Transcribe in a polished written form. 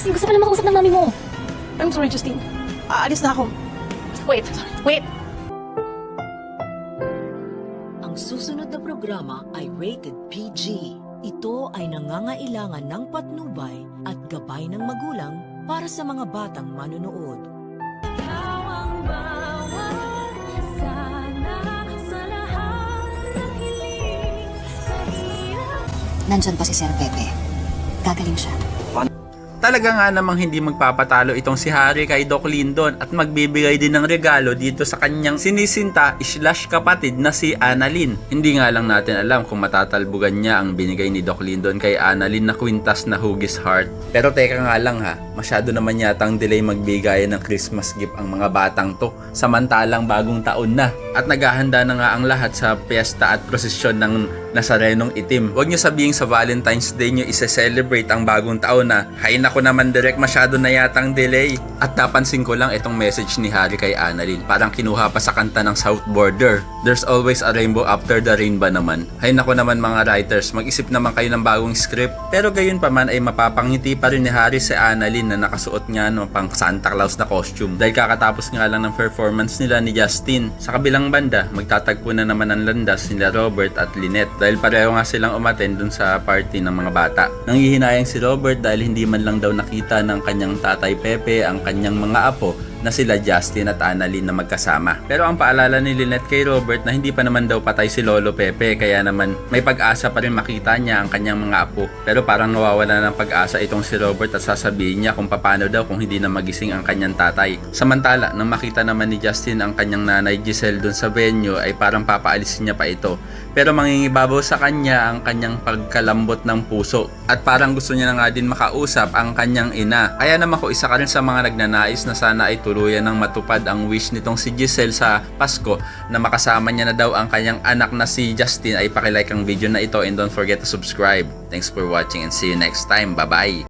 Justin, gusto pala makausap ng mami mo. I'm sorry, Justine. Aalis na ako. Wait. Ang susunod na programa ay rated PG. Ito ay nangangailangan ng patnubay at gabay ng magulang para sa mga batang manonood. Nandyan pa si Sir Pepe. Gagaling siya. Talaga nga namang hindi magpapatalo itong si Harry kay Doc Lyndon at magbibigay din ng regalo dito sa kanyang sinisinta / kapatid na si Annalyn. Hindi nga lang natin alam kung matatalbugan niya ang binigay ni Doc Lyndon kay Annalyn na kwintas na Huggies Heart. Pero teka nga lang ha, masyado naman yatang delay magbigayan ng Christmas gift ang mga batang to, samantalang bagong taon na. At naghahanda na nga ang lahat sa piyesta at prosesyon ng Nazarenong Itim. Huwag nyo sabihin sa Valentine's Day nyo isa-celebrate ang bagong taon na, hay nako naman direct, masyado na yatang delay. At napansin ko lang itong message ni Harry kay Annalyn, parang kinuha pa sa kanta ng South Border. There's always a rainbow after the rain ba naman? Hay nako naman mga writers, mag-isip naman kayo ng bagong script. Pero gayon pa man ay mapapangiti pa rin ni Harry si Annalyn na nakasuot nga no pang Santa Claus na costume. Dahil kakatapos nga lang ng performance nila ni Justin. Sa kabilang banda, magtatagpo na naman ang landas nila Robert at Lynette dahil pareho nga silang umattend dun sa party ng mga bata. Nanghihinayang si Robert dahil hindi man lang daw nakita ng kanyang tatay Pepe ang kanyang mga apo na sila Justin at Annalyn na magkasama. Pero ang paalala ni Lynette kay Robert na hindi pa naman daw patay si Lolo Pepe, kaya naman may pag-asa pa rin makita niya ang kanyang mga apo. Pero parang nawawala ng pag-asa itong si Robert at sasabihin niya kung paano daw kung hindi na magising ang kanyang tatay. Samantala, nang makita naman ni Justin ang kanyang nanay Giselle dun sa venue ay parang papaalisin niya pa ito. Pero mangingibabaw sa kanya ang kanyang pagkalambot ng puso at parang gusto niya na nga din makausap ang kanyang ina. Kaya naman ko isa ka rin sa mga nagnanais na sana ay tuluyan ng matupad ang wish nitong si Giselle sa Pasko na makasama niya na daw ang kanyang anak na si Justin. Ay pakilike ang video na ito and don't forget to subscribe. Thanks for watching and see you next time. Bye bye!